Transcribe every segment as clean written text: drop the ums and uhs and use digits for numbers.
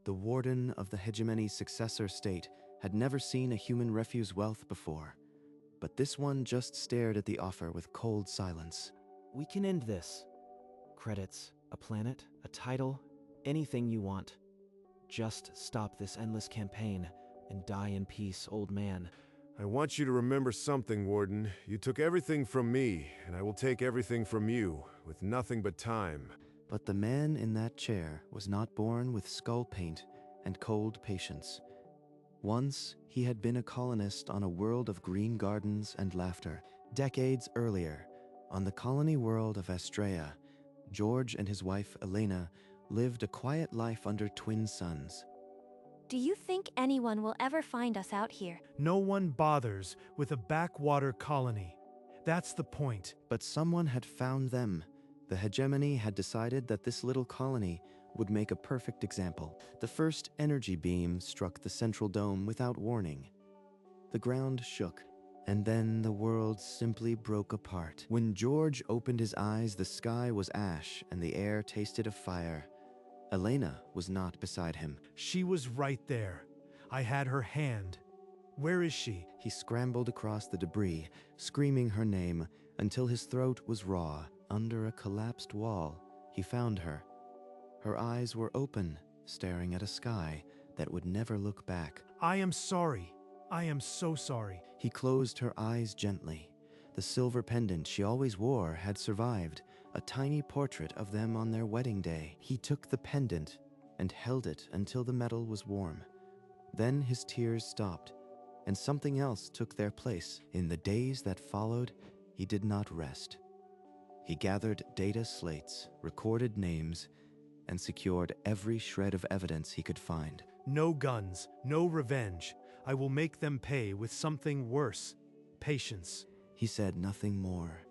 The warden of the hegemon's successor state had never seen a human refuse wealth before, but this one just stared at the offer with cold silence. We can end this. Credits, a planet, a title, anything you want. Just stop this endless campaign and die in peace, old man. I want you to remember something, Warden. You took everything from me, and I will take everything from you, with nothing but time. But the man in that chair was not born with skull paint and cold patience. Once, he had been a colonist on a world of green gardens and laughter. Decades earlier, on the colony world of Astrea, George and his wife Elena lived a quiet life under twin suns. Do you think anyone will ever find us out here? No one bothers with a backwater colony. That's the point. But someone had found them. The hegemony had decided that this little colony would make a perfect example. The first energy beam struck the central dome without warning. The ground shook, and then the world simply broke apart. When George opened his eyes, the sky was ash and the air tasted of fire. Elena was not beside him. She was right there. I had her hand. Where is she? He scrambled across the debris, screaming her name until his throat was raw. Under a collapsed wall, he found her. Her eyes were open, staring at a sky that would never look back. I am sorry. I am so sorry. He closed her eyes gently. The silver pendant she always wore had survived, a tiny portrait of them on their wedding day. He took the pendant and held it until the metal was warm. Then his tears stopped, and something else took their place. In the days that followed, he did not rest. He gathered data slates, recorded names, and secured every shred of evidence he could find. No guns, no revenge. I will make them pay with something worse. Patience. He said nothing more.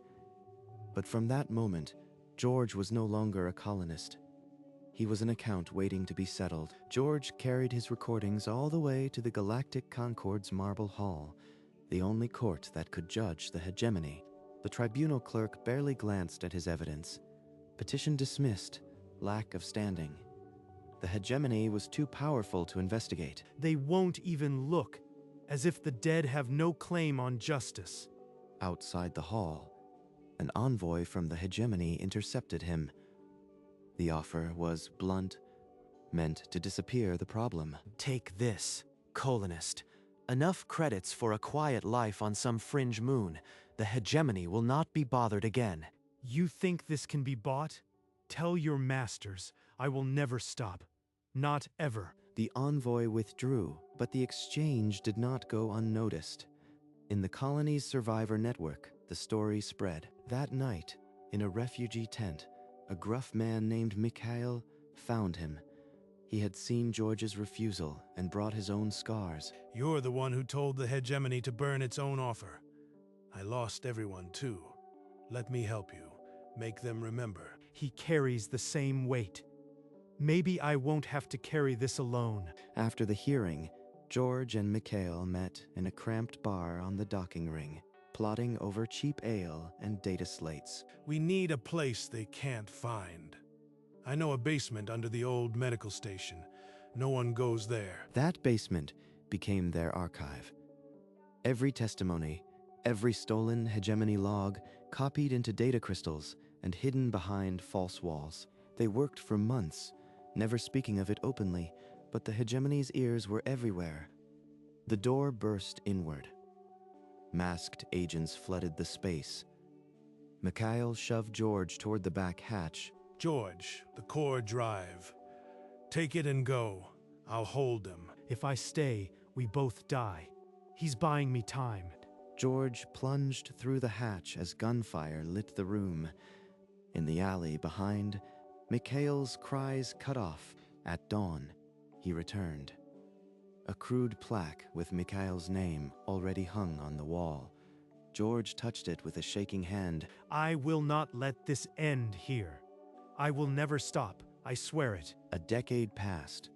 But from that moment, George was no longer a colonist. He was an account waiting to be settled. George carried his recordings all the way to the Galactic Concord's Marble Hall, the only court that could judge the hegemony. The tribunal clerk barely glanced at his evidence. Petition dismissed, lack of standing. The hegemony was too powerful to investigate. They won't even look, as if the dead have no claim on justice. Outside the hall, an envoy from the hegemony intercepted him. The offer was blunt, meant to disappear the problem. Take this, colonist. Enough credits for a quiet life on some fringe moon. The hegemony will not be bothered again. You think this can be bought? Tell your masters, I will never stop. Not ever. The envoy withdrew, but the exchange did not go unnoticed. In the colony's survivor network, the story spread. That night, in a refugee tent, a gruff man named Mikhail found him. He had seen George's refusal and brought his own scars. You're the one who told the hegemony to burn its own offer. I lost everyone too. Let me help you. Make them remember. He carries the same weight. Maybe I won't have to carry this alone. After the hearing, George and Mikhail met in a cramped bar on the docking ring, plotting over cheap ale and data slates. We need a place they can't find. I know a basement under the old medical station. No one goes there. That basement became their archive. Every testimony, every stolen hegemony log, copied into data crystals and hidden behind false walls. They worked for months, never speaking of it openly, but the hegemony's ears were everywhere. The door burst inward. Masked agents flooded the space. Mikhail shoved George toward the back hatch. George, the core drive. Take it and go. I'll hold them. If I stay, we both die. He's buying me time. George plunged through the hatch as gunfire lit the room. In the alley behind, Mikhail's cries cut off. At dawn, he returned. A crude plaque with Mikhail's name already hung on the wall. George touched it with a shaking hand. I will not let this end here. I will never stop, I swear it. A decade passed.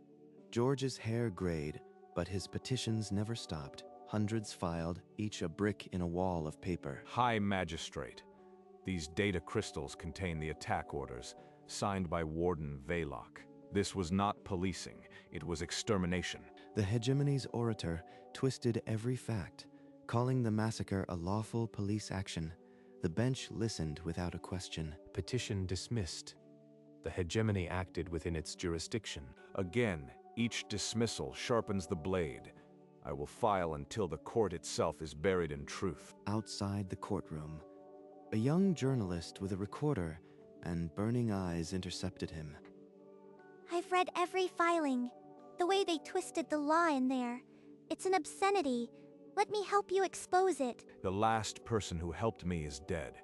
George's hair grayed, but his petitions never stopped. Hundreds filed, each a brick in a wall of paper. High Magistrate, these data crystals contain the attack orders, signed by Warden Vaylock. This was not policing, it was extermination. The hegemony's orator twisted every fact, calling the massacre a lawful police action. The bench listened without a question. Petition dismissed. The hegemony acted within its jurisdiction. Again, each dismissal sharpens the blade. I will file until the court itself is buried in truth. Outside the courtroom, a young journalist with a recorder and burning eyes intercepted him. I've read every filing. The way they twisted the law in there. It's an obscenity. Let me help you expose it. The last person who helped me is dead.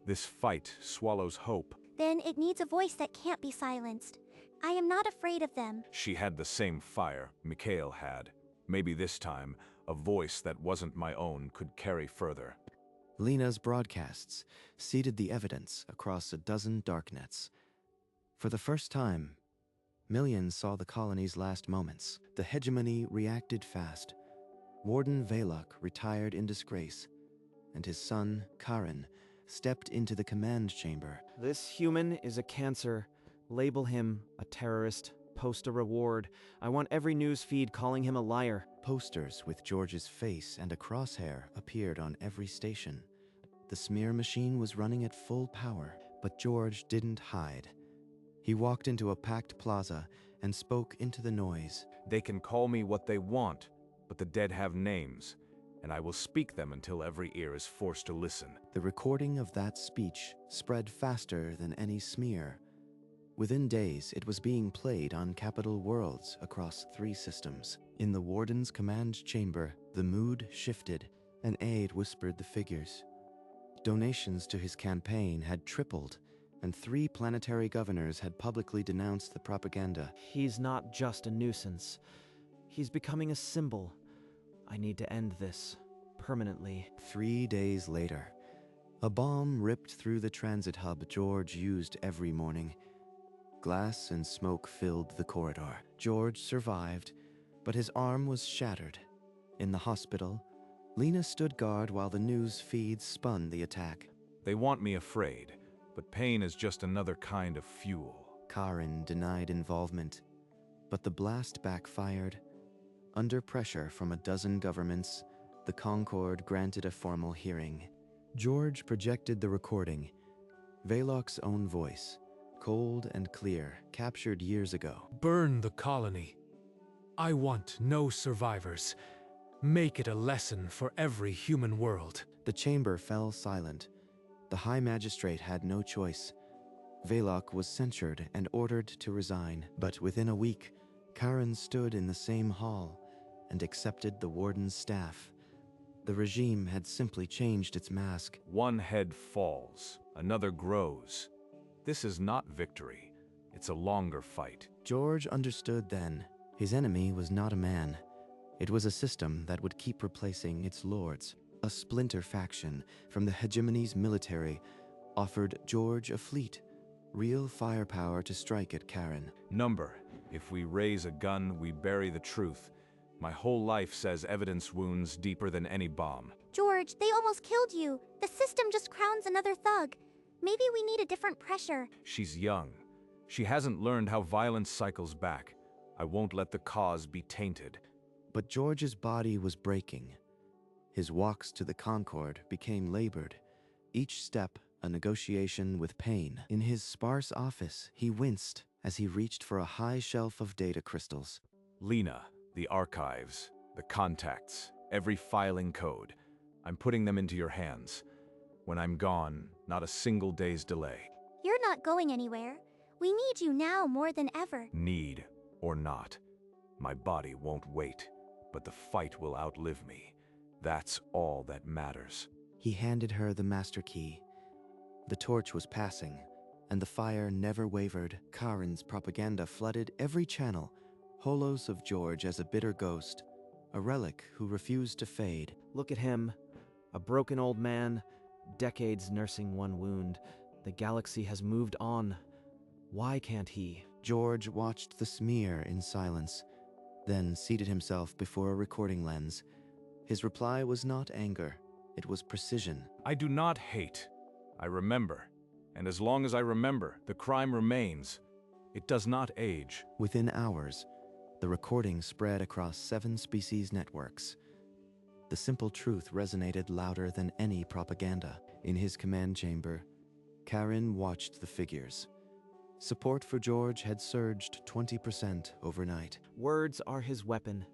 This fight swallows hope. Then it needs a voice that can't be silenced. I am not afraid of them. She had the same fire Mikhail had. Maybe this time, a voice that wasn't my own could carry further. Lena's broadcasts seeded the evidence across a dozen darknets. For the first time, millions saw the colony's last moments. The hegemony reacted fast. Warden Velok retired in disgrace, and his son, Karin, stepped into the command chamber. This human is a cancer. Label him a terrorist. Post a reward. I want every news feed calling him a liar. Posters with George's face and a crosshair appeared on every station. The smear machine was running at full power, but George didn't hide. He walked into a packed plaza and spoke into the noise. They can call me what they want, but the dead have names, and I will speak them until every ear is forced to listen. The recording of that speech spread faster than any smear. Within days, it was being played on Capital Worlds across 3 systems. In the warden's command chamber, the mood shifted. An aide whispered the figures. Donations to his campaign had tripled, and 3 planetary governors had publicly denounced the propaganda. He's not just a nuisance. He's becoming a symbol. I need to end this. Permanently. 3 days later, a bomb ripped through the transit hub George used every morning. Glass and smoke filled the corridor. George survived, but his arm was shattered. In the hospital, Lena stood guard while the news feeds spun the attack. They want me afraid, but pain is just another kind of fuel. Karin denied involvement, but the blast backfired. Under pressure from a dozen governments, the Concord granted a formal hearing. George projected the recording, Velok's own voice, cold and clear, captured years ago. Burn the colony. I want no survivors. Make it a lesson for every human world. The chamber fell silent. The High Magistrate had no choice. Velok was censured and ordered to resign, but within a week, Karin stood in the same hall and accepted the warden's staff. The regime had simply changed its mask. One head falls, another grows. This is not victory. It's a longer fight. George understood then. His enemy was not a man. It was a system that would keep replacing its lords. A splinter faction from the hegemony's military offered George a fleet, real firepower to strike at Karin. Number. If we raise a gun, we bury the truth. My whole life says evidence wounds deeper than any bomb. George, they almost killed you. The system just crowns another thug. Maybe we need a different pressure. She's young. She hasn't learned how violence cycles back. I won't let the cause be tainted. But George's body was breaking. His walks to the Concord became labored, each step a negotiation with pain. In his sparse office, he winced as he reached for a high shelf of data crystals. Lena, the archives, the contacts, every filing code. I'm putting them into your hands. When I'm gone, not a single day's delay. You're not going anywhere. We need you now more than ever. Need or not. My body won't wait, but the fight will outlive me. That's all that matters. He handed her the master key. The torch was passing, and the fire never wavered. Karin's propaganda flooded every channel, holos of George as a bitter ghost, a relic who refused to fade. Look at him. A broken old man, decades nursing one wound. The galaxy has moved on. Why can't he? George watched the smear in silence, then seated himself before a recording lens. His reply was not anger, it was precision. I do not hate. I remember. And as long as I remember, the crime remains. It does not age. Within hours, the recording spread across 7 species networks. The simple truth resonated louder than any propaganda. In his command chamber, Karen watched the figures. Support for George had surged 20% overnight. Words are his weapon.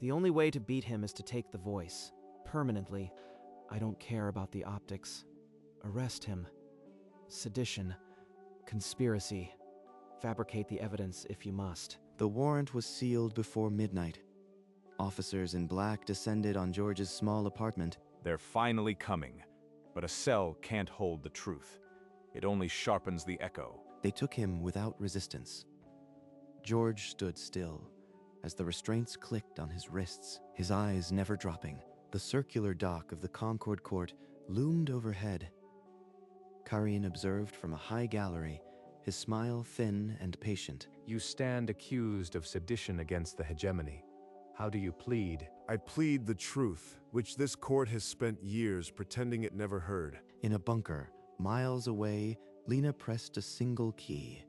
The only way to beat him is to take the voice. Permanently. I don't care about the optics. Arrest him. Sedition. Conspiracy. Fabricate the evidence if you must. The warrant was sealed before midnight. Officers in black descended on George's small apartment. They're finally coming. But a cell can't hold the truth. It only sharpens the echo. They took him without resistance. George stood still as the restraints clicked on his wrists, his eyes never dropping. The circular dock of the Concord Court loomed overhead. Karin observed from a high gallery, his smile thin and patient. You stand accused of sedition against the hegemony. How do you plead? I plead the truth, which this court has spent years pretending it never heard. In a bunker, miles away, Lena pressed a single key.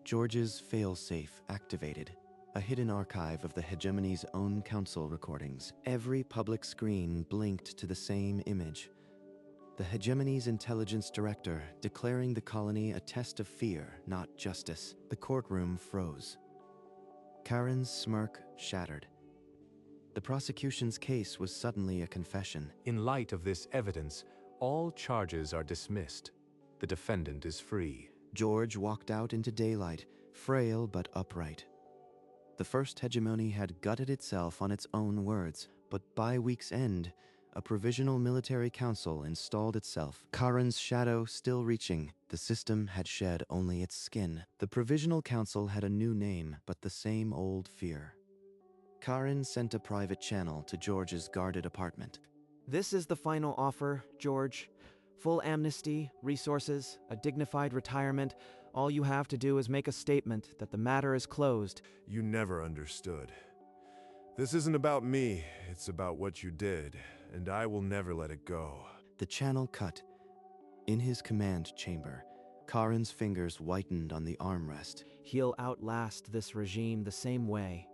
George's failsafe activated, a hidden archive of the hegemony's own council recordings. Every public screen blinked to the same image. The hegemony's intelligence director declaring the colony a test of fear, not justice. The courtroom froze. Karen's smirk shattered. The prosecution's case was suddenly a confession. In light of this evidence, all charges are dismissed. The defendant is free. George walked out into daylight, frail but upright. The first hegemony had gutted itself on its own words, but by week's end, a provisional military council installed itself. Karen's shadow still reaching, the system had shed only its skin. The provisional council had a new name, but the same old fear. Karen sent a private channel to George's guarded apartment. This is the final offer, George. Full amnesty, resources, a dignified retirement. All you have to do is make a statement that the matter is closed. You never understood. This isn't about me, it's about what you did, and I will never let it go. The channel cut. In his command chamber, Karen's fingers whitened on the armrest. He'll outlast this regime the same way.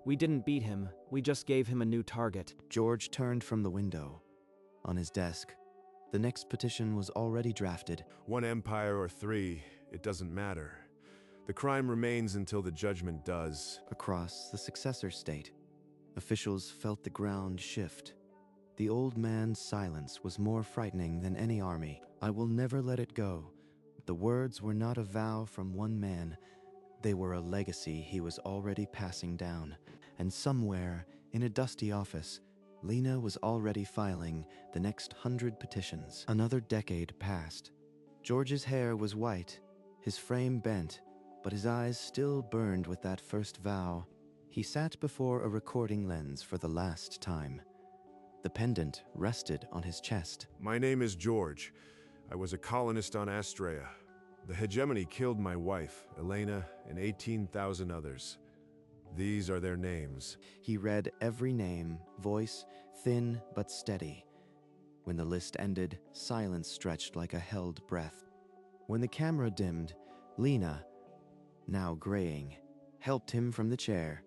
We didn't beat him, we just gave him a new target. George turned from the window. On his desk, the next petition was already drafted. 1 empire or 3, it doesn't matter. The crime remains until the judgment does. Across the successor state, officials felt the ground shift. The old man's silence was more frightening than any army. I will never let it go. The words were not a vow from one man. They were a legacy he was already passing down. And somewhere, in a dusty office, Lena was already filing the next 100 petitions. Another decade passed. George's hair was white, his frame bent, but his eyes still burned with that first vow. He sat before a recording lens for the last time. The pendant rested on his chest. My name is George. I was a colonist on Astrea. The hegemony killed my wife, Elena, and 18,000 others. These are their names. He read every name, voice thin but steady. When the list ended, silence stretched like a held breath. When the camera dimmed, Lena, now graying, helped him from the chair.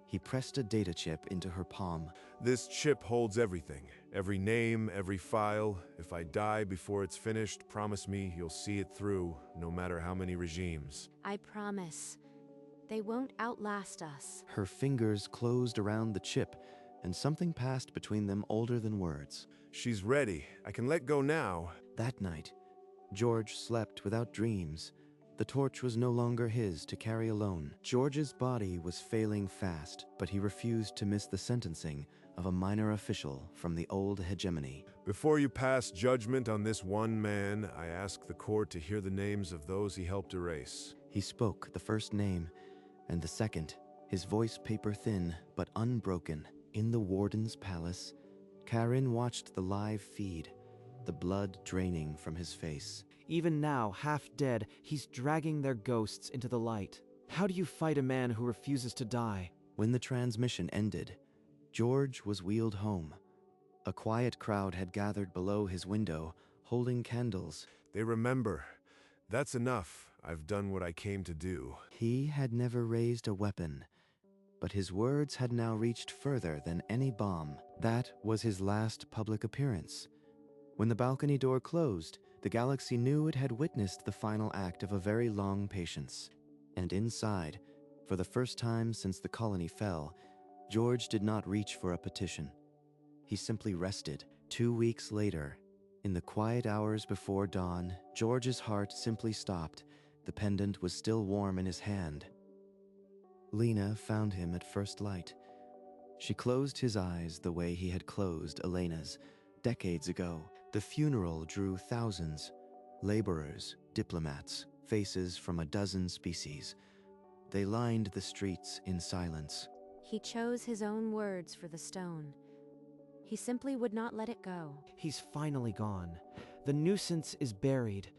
He pressed a data chip into her palm. This chip holds everything. Every name, every file. If I die before it's finished, promise me you'll see it through, no matter how many regimes. I promise. They won't outlast us. Her fingers closed around the chip, and something passed between them older than words. She's ready. I can let go now. That night, George slept without dreams. The torch was no longer his to carry alone. George's body was failing fast, but he refused to miss the sentencing of a minor official from the old hegemony. Before you pass judgment on this one man, I ask the court to hear the names of those he helped erase. He spoke the first name, and the second, his voice paper thin but unbroken. In the warden's palace, Karen watched the live feed, the blood draining from his face. Even now, half dead, he's dragging their ghosts into the light. How do you fight a man who refuses to die? When the transmission ended, George was wheeled home. A quiet crowd had gathered below his window, holding candles. They remember. That's enough. I've done what I came to do. He had never raised a weapon, but his words had now reached further than any bomb. That was his last public appearance. When the balcony door closed, the galaxy knew it had witnessed the final act of a very long patience. And inside, for the first time since the colony fell, George did not reach for a petition. He simply rested. 2 weeks later, in the quiet hours before dawn, George's heart simply stopped. The pendant was still warm in his hand. Lena found him at first light. She closed his eyes the way he had closed Elena's decades ago. The funeral drew thousands, laborers, diplomats, faces from a dozen species. They lined the streets in silence. He chose his own words for the stone. He simply would not let it go. He's finally gone. The nuisance is buried.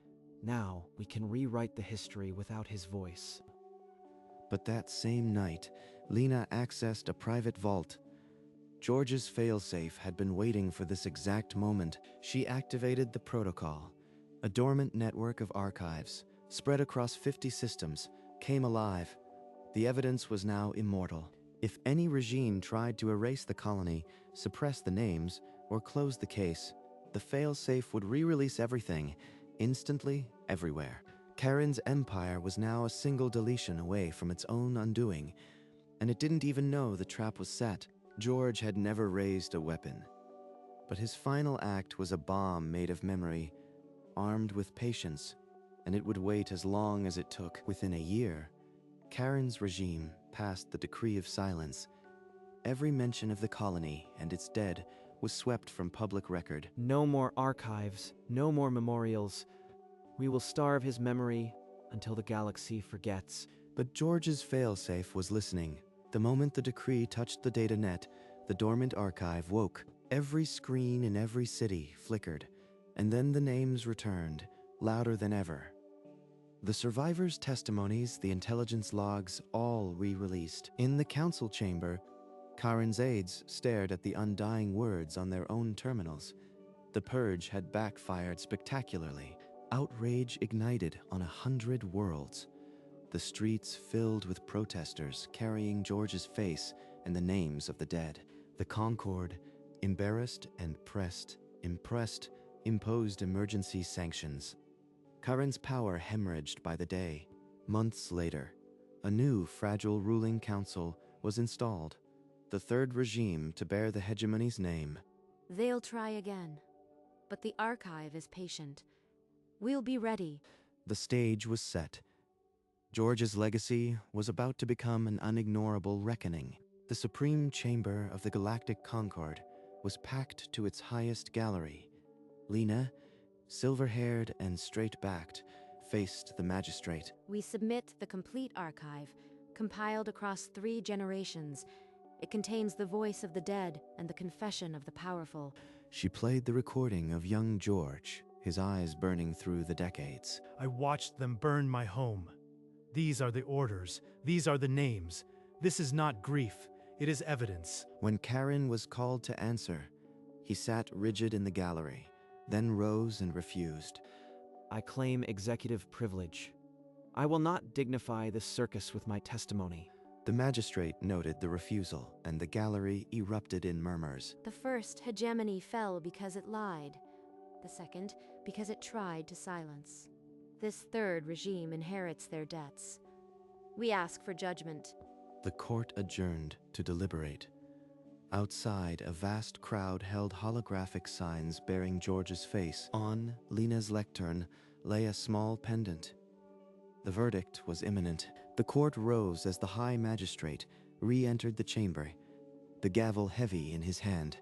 Now we can rewrite the history without his voice. But that same night, Lena accessed a private vault. George's failsafe had been waiting for this exact moment. She activated the protocol. A dormant network of archives, spread across 50 systems, came alive. The evidence was now immortal. If any regime tried to erase the colony, suppress the names, or close the case, the failsafe would re-release everything, instantly, everywhere. Karen's empire was now a single deletion away from its own undoing, and it didn't even know the trap was set. George had never raised a weapon, but his final act was a bomb made of memory, armed with patience, and it would wait as long as it took. Within a year, Karen's regime passed the decree of silence. Every mention of the colony and its dead was swept from public record. No more archives, no more memorials. We will starve his memory until the galaxy forgets. But George's failsafe was listening. The moment the decree touched the data net, the dormant archive woke. Every screen in every city flickered, and then the names returned, louder than ever. The survivors' testimonies, the intelligence logs, all re-released. In the council chamber, Karen's aides stared at the undying words on their own terminals. The purge had backfired spectacularly. Outrage ignited on 100 worlds. The streets filled with protesters carrying George's face and the names of the dead. The Concord, embarrassed and impressed, imposed emergency sanctions. Karen's power hemorrhaged by the day. Months later, a new fragile ruling council was installed, the third regime to bear the hegemony's name. They'll try again. But the archive is patient. We'll be ready. The stage was set. George's legacy was about to become an unignorable reckoning. The supreme chamber of the Galactic Concord was packed to its highest gallery. Lena, silver-haired and straight-backed, faced the magistrate. We submit the complete archive, compiled across 3 generations. It contains the voice of the dead and the confession of the powerful. She played the recording of young George, his eyes burning through the decades. I watched them burn my home. These are the orders. These are the names. This is not grief. It is evidence. When Karen was called to answer, he sat rigid in the gallery, then rose and refused. I claim executive privilege. I will not dignify this circus with my testimony. The magistrate noted the refusal, and the gallery erupted in murmurs. The first hegemony fell because it lied. The second, because it tried to silence. This third regime inherits their debts. We ask for judgment. The court adjourned to deliberate. Outside, a vast crowd held holographic signs bearing George's face. On Lena's lectern lay a small pendant. The verdict was imminent. The court rose as the High Magistrate re-entered the chamber, the gavel heavy in his hand.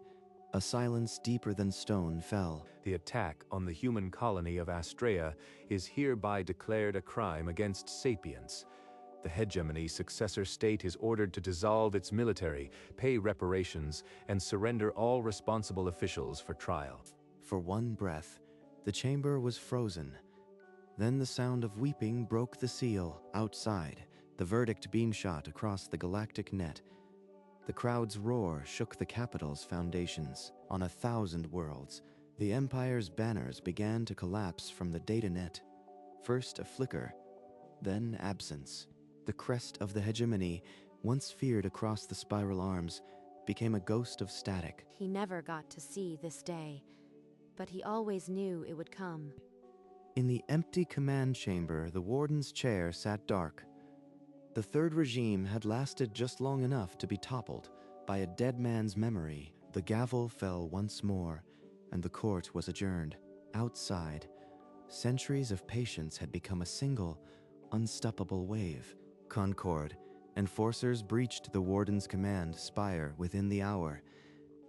A silence deeper than stone fell. The attack on the human colony of Astrea is hereby declared a crime against sapience. The hegemony successor state is ordered to dissolve its military, pay reparations, and surrender all responsible officials for trial. For one breath, the chamber was frozen. Then the sound of weeping broke the seal. Outside, the verdict beam shot across the galactic net. The crowd's roar shook the capital's foundations. On 1,000 worlds, the Empire's banners began to collapse from the data net. First a flicker, then absence. The crest of the hegemony, once feared across the spiral arms, became a ghost of static. He never got to see this day, but he always knew it would come. In the empty command chamber, the warden's chair sat dark. The third regime had lasted just long enough to be toppled by a dead man's memory. The gavel fell once more, and the court was adjourned. Outside, centuries of patience had become a single, unstoppable wave. Concord, enforcers breached the warden's command spire within the hour.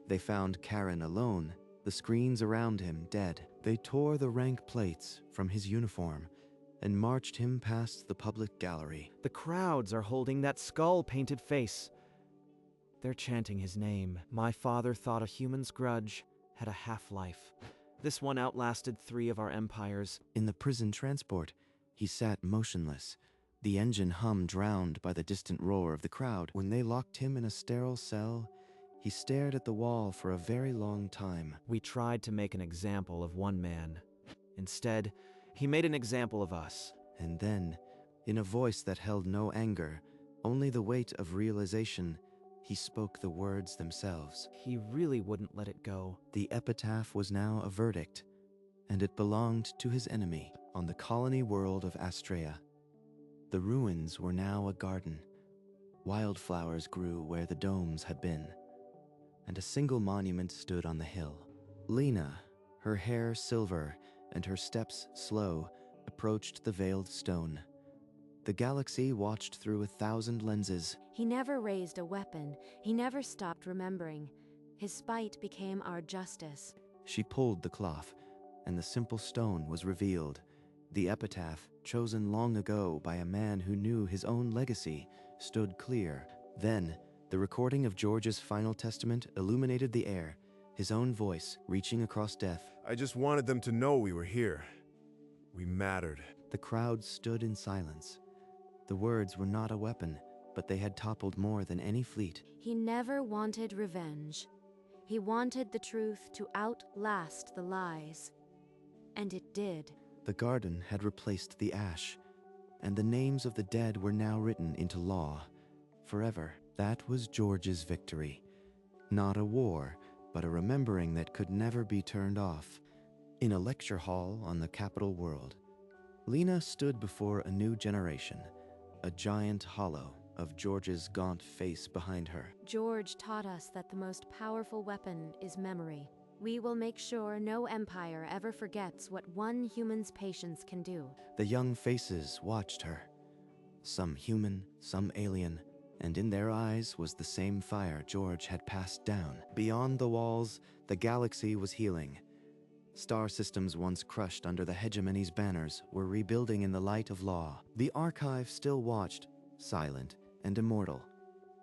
They found Karen alone, the screens around him dead. They tore the rank plates from his uniform and marched him past the public gallery. The crowds are holding that skull-painted face. They're chanting his name. My father thought a human's grudge had a half-life. This one outlasted 3 of our empires. In the prison transport, he sat motionless, the engine hum drowned by the distant roar of the crowd. When they locked him in a sterile cell, he stared at the wall for a very long time. We tried to make an example of one man. Instead, he made an example of us. And then, in a voice that held no anger, only the weight of realization, he spoke the words themselves. He really wouldn't let it go. The epitaph was now a verdict, and it belonged to his enemy on the colony world of Astrea. The ruins were now a garden. Wildflowers grew where the domes had been, and a single monument stood on the hill. Lena, her hair silver and her steps slow, approached the veiled stone. The galaxy watched through 1,000 lenses. He never raised a weapon. He never stopped remembering. His spite became our justice. She pulled the cloth, and the simple stone was revealed. The epitaph, chosen long ago by a man who knew his own legacy, stood clear. Then, the recording of George's final testament illuminated the air, his own voice reaching across death. I just wanted them to know we were here. We mattered. The crowd stood in silence. The words were not a weapon, but they had toppled more than any fleet. He never wanted revenge. He wanted the truth to outlast the lies. And it did. The garden had replaced the ash, and the names of the dead were now written into law, forever. That was George's victory. Not a war, but a remembering that could never be turned off. In a lecture hall on the capital world, Lena stood before a new generation, a giant hollow of George's gaunt face behind her. George taught us that the most powerful weapon is memory. We will make sure no empire ever forgets what one human's patience can do. The young faces watched her, some human, some alien, and in their eyes was the same fire George had passed down. Beyond the walls, the galaxy was healing. Star systems once crushed under the hegemony's banners were rebuilding in the light of law. The archive still watched, silent and immortal,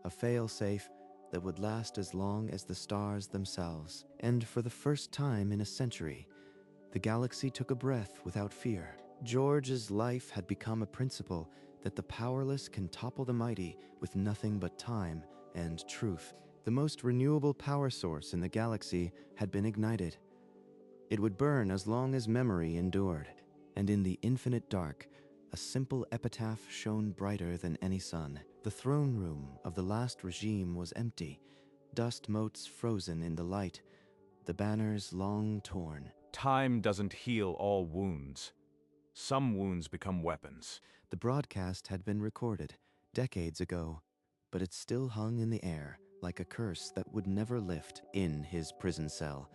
a fail-safe that would last as long as the stars themselves. And for the first time in a century, the galaxy took a breath without fear. George's life had become a principle that the powerless can topple the mighty with nothing but time and truth. The most renewable power source in the galaxy had been ignited. It would burn as long as memory endured, and in the infinite dark, a simple epitaph shone brighter than any sun. The throne room of the last regime was empty, dust motes frozen in the light, the banners long torn. Time doesn't heal all wounds. Some wounds become weapons. The broadcast had been recorded decades ago, but it still hung in the air like a curse that would never lift. In his prison cell,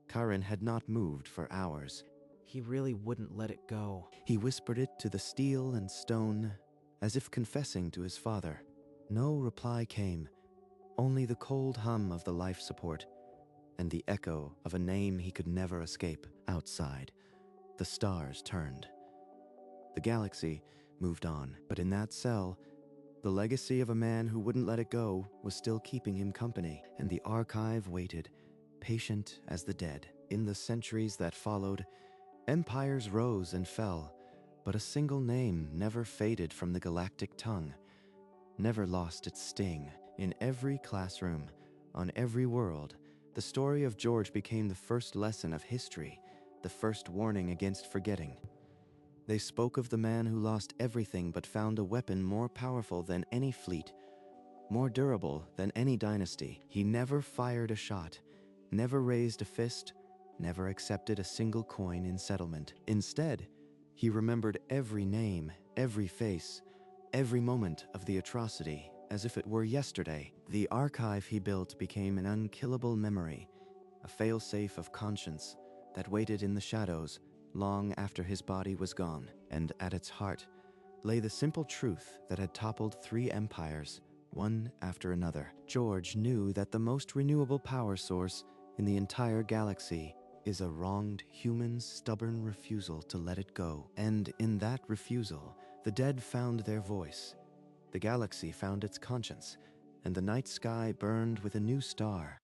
Karen had not moved for hours. He really wouldn't let it go. He whispered it to the steel and stone, as if confessing to his father. No reply came, only the cold hum of the life support, and the echo of a name he could never escape. Outside, the stars turned. The galaxy moved on, but in that cell, the legacy of a man who wouldn't let it go was still keeping him company, and the archive waited, patient as the dead. In the centuries that followed, empires rose and fell, but a single name never faded from the galactic tongue, never lost its sting. In every classroom, on every world, the story of George became the first lesson of history, the first warning against forgetting. They spoke of the man who lost everything but found a weapon more powerful than any fleet, more durable than any dynasty. He never fired a shot, never raised a fist, never accepted a single coin in settlement. Instead, he remembered every name, every face, every moment of the atrocity as if it were yesterday. The archive he built became an unkillable memory, a failsafe of conscience that waited in the shadows long after his body was gone. And at its heart lay the simple truth that had toppled 3 empires, one after another. George knew that the most renewable power source in the entire galaxy is a wronged human's stubborn refusal to let it go. And in that refusal, the dead found their voice, the galaxy found its conscience, and the night sky burned with a new star.